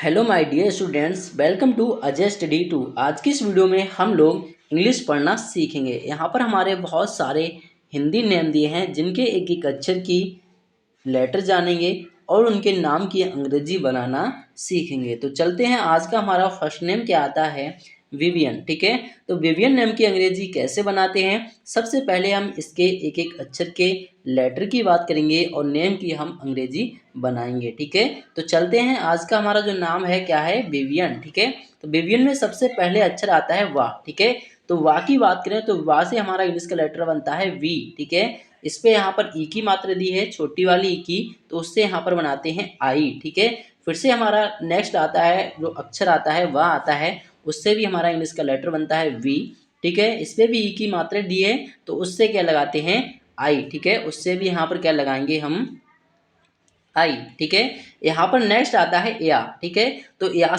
Hello my dear students, welcome to Ajay study two. आज की इस वीडियो में हम लोग इंग्लिश पढ़ना सीखेंगे। यहाँ पर हमारे बहुत सारे हिंदी नेम दिए हैं जिनके एक एक अक्षर की लेटर जानेंगे और उनके नाम की अंग्रेजी बनाना सीखेंगे। तो चलते हैं। आज का हमारा फर्स्ट नेम क्या आता है? विवियन। ठीक है, तो विवियन नेम की अंग्रेजी कैसे बनाते हैं? सबसे पहले हम इसके एक एक अक्षर के लेटर की बात करेंगे और नेम की हम अंग्रेजी बनाएंगे। ठीक है, तो चलते हैं। आज का हमारा जो नाम है क्या है? विवियन। ठीक है, तो विवियन में सबसे पहले अक्षर आता है वाह। ठीक है, तो वाह की बात करें तो वाह से हमारा इंग्लिश का लेटर बनता है वी। ठीक है, इस पे यहाँ पर ई की मात्रा दी है, छोटी वाली ई की, तो उससे यहाँ पर बनाते हैं आई। ठीक है, फिर से हमारा नेक्स्ट आता है, जो अक्षर आता है वह आता है, उससे भी हमारा इंग्लिश का लेटर बनता है वी। ठीक है, इस पे भी ई की मात्रा दी है, तो उससे क्या लगाते हैं? आई। ठीक है, उससे भी यहाँ पर क्या लगाएंगे हम? आई। ठीक है, यहाँ पर नेक्स्ट आता है या। ठीक है, तो या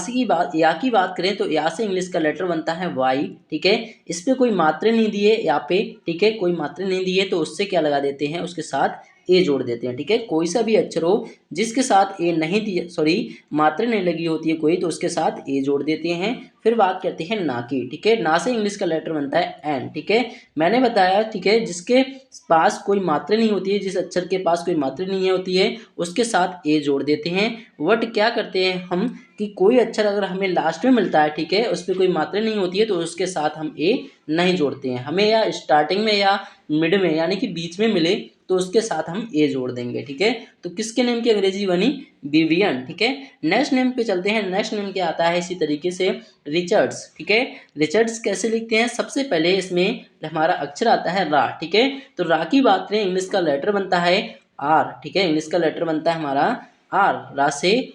की बात करें तो या से इंग्लिश का लेटर बनता है वाई। ठीक है, इस पे कोई मात्रा नहीं दिए यहाँ पे। ठीक है, कोई मात्रा नहीं दिए तो उससे क्या लगा देते हैं? उसके साथ ए जोड़ देते हैं। ठीक है, कोई सा भी अक्षर हो जिसके साथ ए नहीं दिए, सॉरी, मात्रा नहीं लगी होती है कोई, तो उसके साथ ए जोड़ देते हैं। फिर बात करते हैं ना की। ठीक है, ना से इंग्लिश का लेटर बनता है एन। ठीक है, मैंने बताया, ठीक है, जिसके पास कोई मात्रा नहीं होती है, जिस अक्षर के पास कोई मात्रा नहीं होती है उसके साथ ए जोड़ देते हैं। वट क्या करते हैं हम कि कोई अक्षर अगर हमें लास्ट में मिलता है, ठीक है, उस पर कोई मात्रा नहीं होती है, तो उसके साथ हम ए नहीं जोड़ते हैं। हमें या स्टार्टिंग में या मिड में यानी कि बीच में मिले तो उसके साथ हम ए जोड़ देंगे। ठीक है, तो किसके नेम की अंग्रेजी बनी? विवियन। ठीक है, नेक्स्ट नेम पे चलते हैं। नेक्स्ट नेम क्या आता है? इसी तरीके से रिचर्ड्स। ठीक है, रिचर्ड्स कैसे लिखते हैं? सबसे पहले इसमें हमारा अक्षर आता है रा। ठीक है, तो रा की बात करें, इंग्लिश का लेटर बनता है आर। ठीक है, इंग्लिश का लेटर बनता है हमारा आर। रा से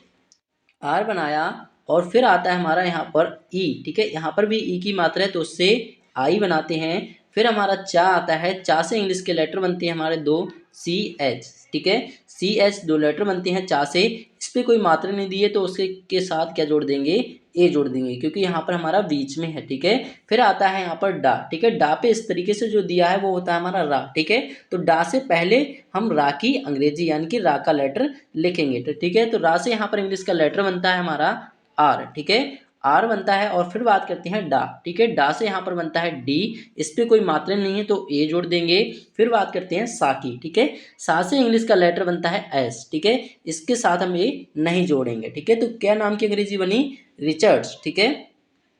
आर बनाया और फिर आता है हमारा यहाँ पर ई। ठीक है, यहाँ पर भी ई की मात्रा है तो उससे आई बनाते हैं। फिर हमारा चा आता है। चा से इंग्लिश के लेटर बनते हैं हमारे दो, सी एच। ठीक है, सी एच दो लेटर बनते हैं चा से। इस पर कोई मात्रा नहीं दी है तो उसके के साथ क्या जोड़ देंगे? ए जोड़ देंगे, क्योंकि यहाँ पर हमारा बीच में है। ठीक है, फिर आता है यहाँ पर डा। ठीक है, डा पे इस तरीके से जो दिया है वो होता है हमारा रा। ठीक है, तो डा से पहले हम रा की अंग्रेजी यानी कि रा का लेटर लिखेंगे। तो ठीक है, तो रा से यहाँ पर इंग्लिश का लेटर बनता है हमारा आर। ठीक है, आर बनता है और फिर बात करते हैं डा। ठीक है, डा से यहाँ पर बनता है डी। इस पे कोई मात्रा नहीं है तो ए जोड़ देंगे। फिर बात करते हैं सा की। ठीक है, सा से इंग्लिश का लेटर बनता है एस। ठीक है, इसके साथ हम ए नहीं जोड़ेंगे। ठीक है, तो क्या नाम की अंग्रेजी बनी? रिचर्ड्स। ठीक है,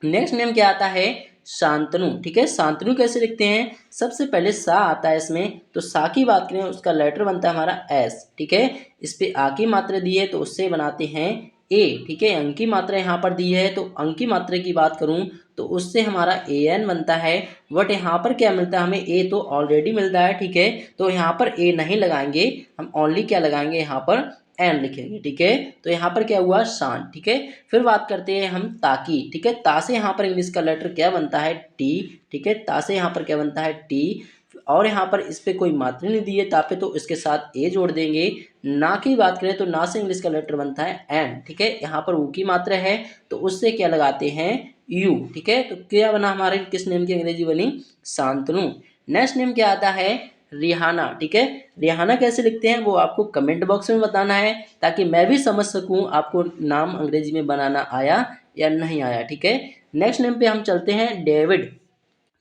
नेक्स्ट नेम क्या आता है? शांतनु। ठीक है, शांतनु कैसे लिखते हैं? सबसे पहले सा आता है इसमें, तो सा की बात करें उसका लेटर बनता है हमारा एस। ठीक है, इस पे आ की मात्रा दी है तो उससे बनाते हैं ए। ठीक है, अंक की मात्रा यहाँ पर दी है तो अंक की मात्रा की बात करूँ तो उससे हमारा ए एन बनता है। बट यहाँ पर क्या मिलता है हमें? ए तो ऑलरेडी मिलता है। ठीक है, तो यहाँ पर ए नहीं लगाएंगे, हम ओनली क्या लगाएंगे? यहाँ पर एन लिखेंगे। ठीक है, तो यहाँ पर क्या हुआ? शान। ठीक है, फिर बात करते हैं हम ताकी। ठीक है, ता से यहाँ पर इंग्लिश का लेटर क्या बनता है? टी। ठीक है, ता से यहाँ पर क्या बनता है? टी। और यहाँ पर इस पे कोई मात्रा नहीं दी है ता पे, तो इसके साथ ए जोड़ देंगे। ना की बात करें तो ना से इंग्लिश का लेटर बनता है एन। ठीक है, यहाँ पर ऊ की मात्रा है तो उससे क्या लगाते हैं? यू। ठीक है, तो क्या बना हमारे? किस नेम की अंग्रेजी बनी? शांतनु। नेक्स्ट नेम क्या आता है? रिहाना। ठीक है, रिहाना कैसे लिखते हैं वो आपको कमेंट बॉक्स में बताना है, ताकि मैं भी समझ सकूं आपको नाम अंग्रेजी में बनाना आया या नहीं आया। ठीक है, नेक्स्ट नेम पे हम चलते हैं डेविड।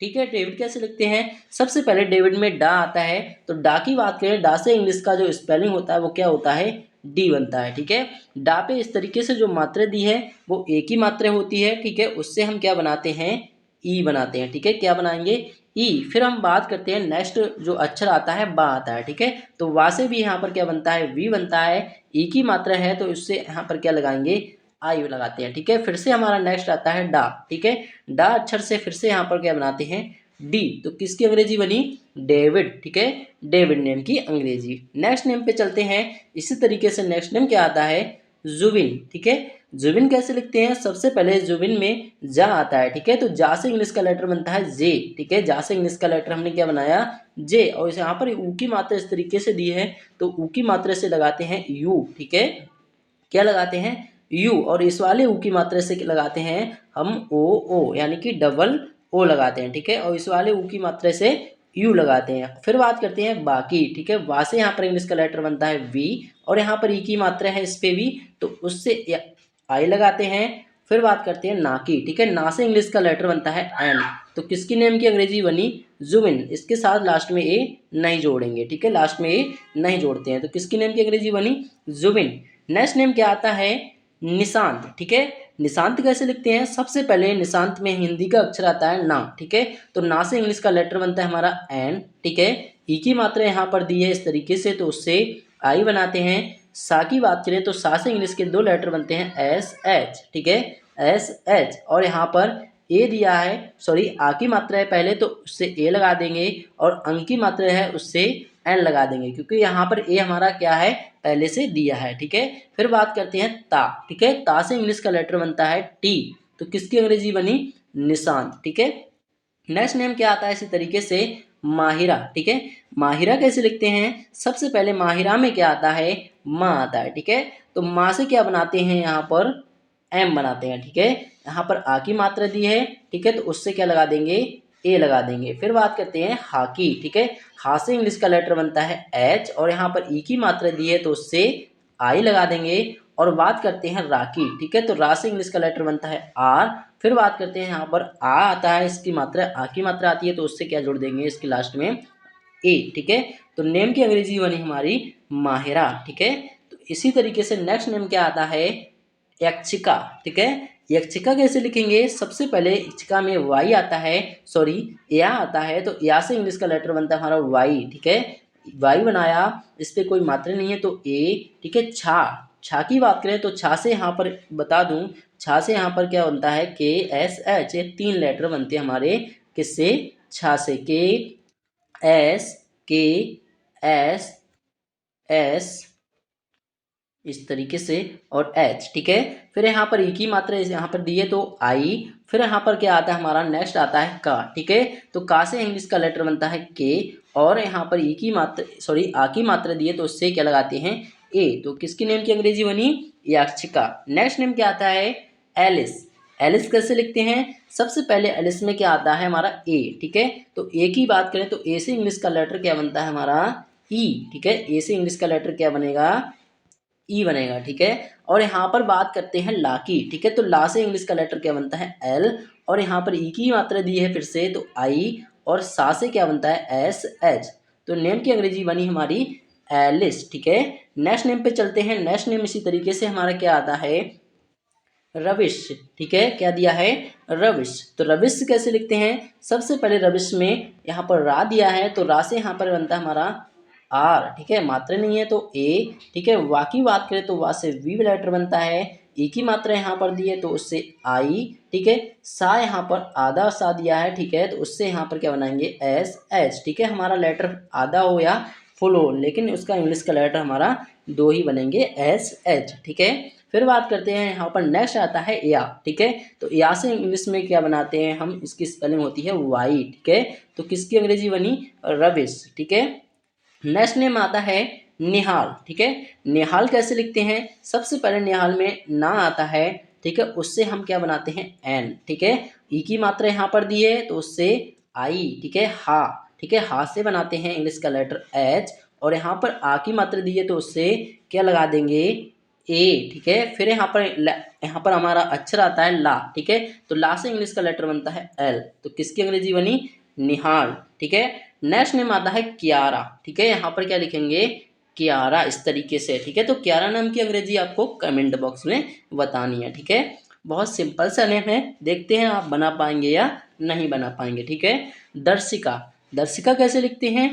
ठीक है, डेविड कैसे लिखते हैं? सबसे पहले डेविड में डा आता है, तो डा की बात करें, डा से इंग्लिश का जो स्पेलिंग होता है वो क्या होता है? डी बनता है। ठीक है, डा पे इस तरीके से जो मात्रा दी है वो एक ही मात्रा होती है। ठीक है, उससे हम क्या बनाते हैं? ई बनाते हैं। ठीक है, क्या बनाएंगे? ई। फिर हम बात करते हैं नेक्स्ट जो अक्षर आता है बा आता है। ठीक है, तो वा से भी यहाँ पर क्या बनता है? वी बनता है। ई की मात्रा है तो इससे यहाँ पर क्या लगाएंगे? आई लगाते हैं। ठीक है, फिर से हमारा नेक्स्ट आता है डा। ठीक है, डा अक्षर से फिर से यहाँ पर क्या बनाते हैं? डी। तो किसकी अंग्रेजी बनी? डेविड। ठीक है, डेविड नेम की अंग्रेजी। नेक्स्ट नेम पे चलते हैं। इसी तरीके से नेक्स्ट नेम क्या आता है? जुबिन। ठीक है, जुबिन कैसे लिखते हैं? सबसे पहले जुबिन में जा आता है। ठीक है, तो जा से इंग्लिश का लेटर बनता है जे। ठीक है, जा से इंग्लिश का लेटर हमने क्या बनाया? जे। और यहाँ पर ऊ की मात्रा इस तरीके से दी है तो ऊ की मात्रा से लगाते हैं यू। ठीक है, क्या लगाते हैं? यू। और इस वाले ऊ की मात्रा से लगाते हैं हम ओ ओ, यानी कि डबल ओ लगाते हैं। ठीक है, और इस वाले ऊ की मात्रा से यू लगाते हैं। फिर बात करते हैं बाकी। ठीक है, वा से यहाँ पर इंग्लिश का लेटर बनता है वी और यहाँ पर ई की मात्रा है इस पे भी, तो उससे आई लगाते हैं। फिर बात करते हैं ना की, ठीक है, ना से इंग्लिश का लेटर बनता है एन, तो किसकी नेम की अंग्रेजी बनी, जुबिन। इसके साथ लास्ट में ए नहीं जोड़ेंगे, ठीक है, लास्ट में ए नहीं जोड़ते हैं, तो किसकी नेम की अंग्रेजी बनी, जुबिन। नेक्स्ट नेम क्या आता है, निशांत, ठीक है। निशांत कैसे लिखते हैं, सबसे पहले निशांत में हिंदी का अक्षर आता है ना, ठीक है, तो ना से इंग्लिश का लेटर बनता है हमारा एन, ठीक है। ई की मात्रा यहाँ पर दी है इस तरीके से, तो उससे आई बनाते हैं। सा की बात करें तो सा से इंग्लिश के दो लेटर बनते हैं एस एच, ठीक है, एस एच। और यहाँ पर ए दिया है, सॉरी आ की मात्रा है पहले, तो उससे ए लगा देंगे, और अंक की मात्रा है उससे एन लगा देंगे, क्योंकि यहाँ पर ए हमारा क्या है, पहले से दिया है, ठीक है। फिर बात करते हैं ता, ठीक है, ता से इंग्लिश का लेटर बनता है टी, तो किसकी अंग्रेजी बनी, निशांत, ठीक है। नेक्स्ट नेम क्या आता है इसी तरीके से, माहिरा, ठीक है। माहिरा कैसे लिखते हैं, सबसे पहले माहिरा में क्या आता है, माँ आता है, ठीक है, तो माँ से क्या बनाते हैं यहाँ पर, एम बनाते हैं, ठीक है। यहाँ पर आ की मात्रा दी है, ठीक है, तो उससे क्या लगा देंगे, ए लगा देंगे। फिर बात करते हैं हाकी, ठीक है, हा से इंग्लिश का लेटर बनता है एच, और यहाँ पर ई की मात्रा दी है तो उससे आई लगा देंगे। और बात करते हैं राकी, ठीक है, तो रा से इंग्लिश का लेटर बनता है आर। फिर बात करते हैं यहाँ पर आ आता है, इसकी मात्रा आ की मात्रा आती है, तो उससे क्या जोड़ देंगे, इसके लास्ट में ए, ठीक है। तो नेम की अंग्रेजी बनी हमारी माहिरा, ठीक है। तो इसी तरीके से नेक्स्ट नेम क्या आता है, यक्षिका, ठीक है। यक्षिका कैसे लिखेंगे, सबसे पहले यक्षिका में वाई आता है, सॉरी या आता है, तो या से इंग्लिश का लेटर बनता है हमारा वाई, ठीक है। वाई बनाया, इस पर कोई मात्रा नहीं है तो ए, ठीक है। छा, छा की बात करें तो छा से यहाँ पर बता दूं, छा से यहाँ पर क्या बनता है, के एस एच, तीन लेटर बनते हैं हमारे, किससे, छा से, के एस, के एस एस, इस तरीके से, और एच, ठीक है। फिर यहाँ पर ई की मात्रा यहाँ पर दी है तो आई। फिर यहाँ पर क्या आता है हमारा, नेक्स्ट आता है का, ठीक है, तो का से इंग्लिश का लेटर बनता है के, और यहाँ पर ई की मात्रा, सॉरी आ की मात्रा दी है तो उससे क्या लगाते हैं, ए, तो किसकी नेम की अंग्रेजी बनी, याक्षिका। नेक्स्ट नेम क्या आता है, एलिस। एलिस कैसे लिखते हैं, सबसे पहले एलिस में क्या आता है हमारा ए, ठीक है, तो ए की बात करें तो ए से इंग्लिश का लेटर क्या बनता है हमारा, ई, ठीक है, ए से इंग्लिश का लेटर क्या बनेगा, ई बनेगा, ठीक है। और यहाँ पर बात करते हैं ला की, ठीक है, तो ला से इंग्लिश का लेटर क्या बनता है, एल, और यहाँ पर ई की मात्रा दी है फिर से तो आई, और सा से क्या बनता है, एस एच, तो नेम की अंग्रेजी बनी हमारी एलिस, ठीक है। नेक्स्ट नेम पे चलते हैं। नेक्स्ट नेम इसी तरीके से हमारा क्या आता है, रविश, ठीक है, क्या दिया है, रविश। तो रविश कैसे लिखते हैं, सबसे पहले रविश में यहाँ पर रा दिया है, तो रा से यहाँ पर बनता है हमारा आर, ठीक है, मात्रा नहीं है तो ए, ठीक है। वा की बात करें तो वा से वी लेटर बनता है, ई की मात्रा यहाँ पर दी है तो उससे आई, ठीक है। सा यहाँ पर आधा सा दिया है, ठीक है, तो उससे यहाँ पर क्या बनाएंगे, एस एच, ठीक है। हमारा लेटर आधा हो या फुल हो, लेकिन उसका इंग्लिश का लेटर हमारा दो ही बनेंगे, एस एच, ठीक है। फिर बात करते हैं यहाँ पर नेक्स्ट आता है या, ठीक है, तो या से इंग्लिश में क्या बनाते हैं हम, इसकी स्पेलिंग होती है वाई, ठीक है, तो किसकी अंग्रेजी बनी, रविश, ठीक है। नेक्स्ट नेम आता है निहाल, ठीक है। निहाल कैसे लिखते हैं, सबसे पहले निहाल में ना आता है, ठीक है, उससे हम क्या बनाते हैं, एन, ठीक है। ई की मात्रा यहाँ पर दी है तो उससे आई, ठीक है, हा, ठीक है, हा से बनाते हैं इंग्लिश का लेटर एच, और यहाँ पर आ की मात्रा दी है तो उससे क्या लगा देंगे, ए, ठीक है। फिर यहाँ पर हमारा अक्षर आता है ला, ठीक है, तो ला से इंग्लिश का लेटर बनता है एल, तो किसकी अंग्रेजी बनी, निहाल, ठीक है। नेक्स्ट नेम आता है कियारा, ठीक है, यहाँ पर क्या लिखेंगे, कियारा, इस तरीके से, ठीक है। तो कियारा नाम की अंग्रेजी आपको कमेंट बॉक्स में बतानी है, ठीक है। बहुत सिंपल सा नेम है, देखते हैं आप बना पाएंगे या नहीं बना पाएंगे, ठीक है। दर्शिका, दर्शिका कैसे लिखते हैं,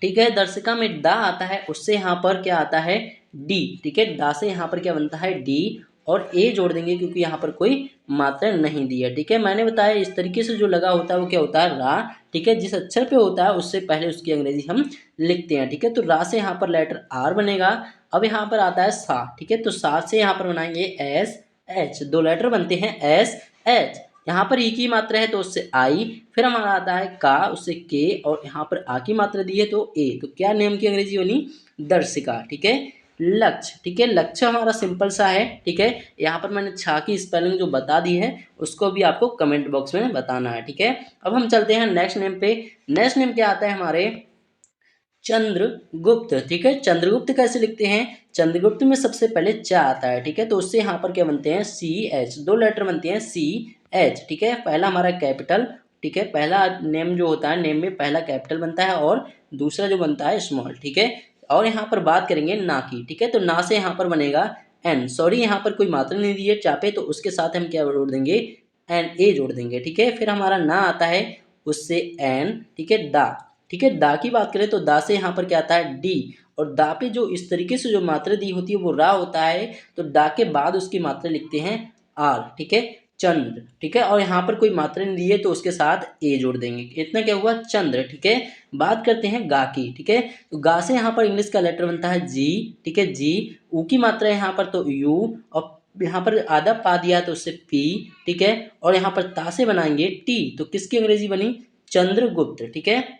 ठीक है, दर्शिका में दा आता है, उससे यहाँ पर क्या आता है, डी, ठीक है, डा से यहाँ पर क्या बनता है, डी, और ए जोड़ देंगे क्योंकि यहाँ पर कोई मात्रा नहीं दी है, ठीक है। मैंने बताया इस तरीके से जो लगा होता है वो क्या होता है, रा, ठीक है, जिस अक्षर पे होता है उससे पहले उसकी अंग्रेजी हम लिखते हैं, ठीक है। तो रा से यहाँ पर लेटर आर बनेगा। अब यहाँ पर आता है सा, ठीक है, तो सा से यहाँ पर बनाएंगे एस एच, दो लेटर बनते हैं एस एच। यहाँ पर ई की मात्रा है तो उससे आई, फिर हमारा आता है का, उससे के, और यहाँ पर आ की मात्रा दी है तो ए, तो क्या नेम की अंग्रेजी बनी, दर्शिका, ठीक है। लक्ष्य, ठीक है, लक्ष्य हमारा सिंपल सा है, ठीक है। यहाँ पर मैंने छा की स्पेलिंग जो बता दी है उसको भी आपको कमेंट बॉक्स में बताना है, ठीक है। अब हम चलते हैं नेक्स्ट नेम पे। नेक्स्ट नेम क्या आता है हमारे, चंद्रगुप्त। ठीक है, चंद्रगुप्त कैसे लिखते हैं? चंद्रगुप्त में सबसे पहले च आता है। ठीक है, तो उससे यहाँ पर क्या बनते हैं? सी एच, दो लेटर बनते हैं सी एच। ठीक है, पहला हमारा कैपिटल। ठीक है, पहला नेम जो होता है, नेम में पहला कैपिटल बनता है और दूसरा जो बनता है स्मॉल। ठीक है, और यहाँ पर बात करेंगे ना की। ठीक है, तो ना से यहाँ पर बनेगा एन। सॉरी, यहाँ पर कोई मात्रा नहीं दी है चापे, तो उसके साथ हम क्या जोड़ देंगे? एन, ए जोड़ देंगे। ठीक है, फिर हमारा ना आता है, उससे एन। ठीक है, दा। ठीक है, दा की बात करें तो दा से यहाँ पर क्या आता है? डी। और दा पे जो इस तरीके से जो मात्रा दी होती है वो रा होता है, तो डा के बाद उसकी मात्रा लिखते हैं आर। ठीक है, चंद्र। ठीक है, और यहाँ पर कोई मात्रा नहीं दी है तो उसके साथ ए जोड़ देंगे। इतना क्या हुआ? चंद्र। ठीक है, बात करते हैं गा की। ठीक है, तो गा से यहाँ पर इंग्लिश का लेटर बनता है जी। ठीक है, जी। ऊ की मात्रा है यहाँ पर तो यू, और यहाँ पर आधा पा दिया तो उससे पी। ठीक है, और यहाँ पर ता से बनाएंगे टी, तो किसकी अंग्रेजी बनी? चंद्रगुप्त। ठीक है,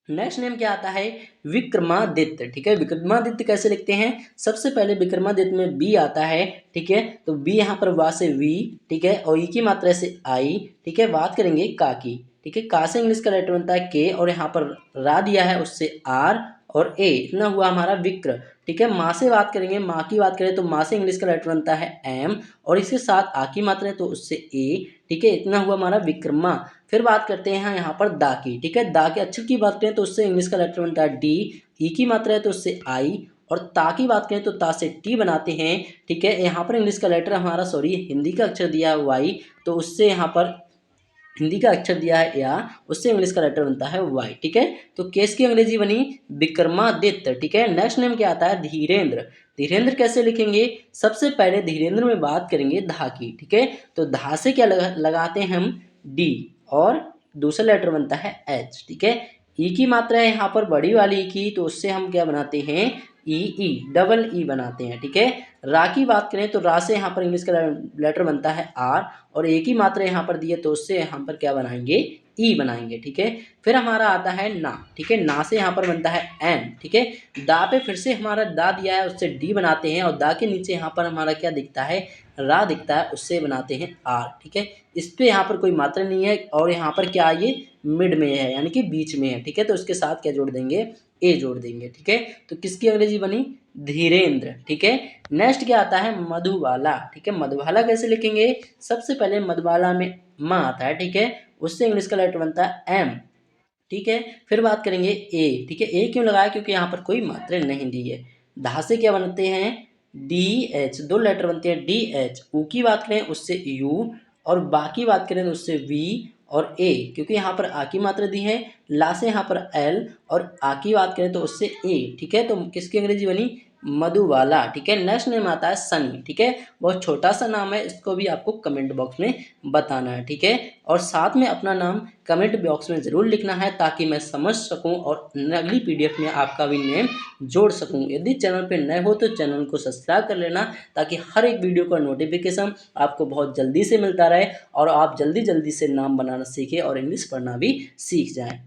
नेक्स्ट नेम क्या आता है? विक्रमादित्य। ठीक है, विक्रमादित्य कैसे लिखते हैं? सबसे पहले विक्रमादित्य में बी आता है। ठीक है, तो बी यहाँ पर वा से वी। ठीक है, और ई की मात्रा से आई। ठीक है, बात करेंगे का की। ठीक है, का से इंग्लिश का लेटर बनता है के, और यहाँ पर रा दिया है उससे आर और ए। इतना हुआ हमारा विक्र। ठीक है, माँ से बात करेंगे, माँ की बात करें तो माँ से इंग्लिश का लेटर बनता है एम, और इसके साथ आ की मात्रा है तो उससे ए। ठीक है, इतना हुआ हमारा विक्रमा। फिर बात करते हैं यहाँ पर दा की। ठीक है, दा के अक्षर की बात करें तो उससे इंग्लिश का लेटर बनता है डी। ई की मात्रा है तो उससे आई, और ता की बात करें तो ता से टी बनाते हैं। ठीक है, यहाँ पर इंग्लिश का लेटर हमारा, सॉरी, हिंदी का अक्षर दिया है वाई, तो उससे यहाँ पर हिंदी का अक्षर दिया है या, उससे इंग्लिश का लेटर बनता है वाई। ठीक है, तो केस की अंग्रेजी बनी विक्रमादित्य। ठीक है, नेक्स्ट नेम क्या आता है? धीरेन्द्र। धीरेन्द्र कैसे लिखेंगे? सबसे पहले धीरेन्द्र में बात करेंगे धा की। ठीक है, तो धा से क्या लगाते हैं हम? डी, और दूसरा लेटर बनता है एच। ठीक है, ई की मात्रा है यहाँ पर बड़ी वाली ई की, तो उससे हम क्या बनाते हैं? ई डबल ई बनाते हैं। ठीक है, रा की बात करें तो रा से यहाँ पर इंग्लिश का लेटर बनता है आर, और एक ही मात्रा यहाँ पर दी है तो उससे यहाँ पर क्या बनाएंगे? ई बनाएंगे। ठीक है, फिर हमारा आता है ना। ठीक है, ना से यहाँ पर बनता है एन। ठीक है, दा पे फिर से हमारा दा दिया है, उससे डी बनाते हैं, और दा के नीचे यहाँ पर हमारा क्या दिखता है? रा दिखता है, उससे बनाते हैं आर। ठीक है, इस पे यहाँ पर कोई मात्रा नहीं है, और यहाँ पर क्या, ये मिड में है यानी कि बीच में है। ठीक है, तो उसके साथ क्या जोड़ देंगे? ए जोड़ देंगे। ठीक है, तो किसकी अंग्रेजी बनी? धीरेन्द्र। ठीक है, नेक्स्ट क्या आता है? मधुबाला। ठीक है, मधुबाला कैसे लिखेंगे? सबसे पहले मधुबाला में माँ आता है। ठीक है, उससे इंग्लिश का लेटर बनता है एम। ठीक है, फिर बात करेंगे ए। ठीक है, ए क्यों लगाया? क्योंकि यहाँ पर कोई मात्रा नहीं दी है। धा से क्या बनते हैं? डी एच, दो लेटर बनते हैं डी एच। ऊ की बात करें उससे यू, और बाकी बात करें तो उससे वी और ए, क्योंकि यहाँ पर आ की मात्रा दी है। ला से यहाँ पर एल, और आ की बात करें तो उससे ए। ठीक है, तो किसकी अंग्रेजी बनी? मधुबाला। ठीक है, नेक्स्ट नेम आता है सनी। ठीक है, बहुत छोटा सा नाम है, इसको भी आपको कमेंट बॉक्स में बताना है। ठीक है, और साथ में अपना नाम कमेंट बॉक्स में ज़रूर लिखना है, ताकि मैं समझ सकूं और अगली पीडीएफ में आपका भी नेम जोड़ सकूं। यदि चैनल पे नए हो तो चैनल को सब्सक्राइब कर लेना, ताकि हर एक वीडियो का नोटिफिकेशन आपको बहुत जल्दी से मिलता रहे, और आप जल्दी जल्दी से नाम बनाना सीखें और इंग्लिश पढ़ना भी सीख जाएं।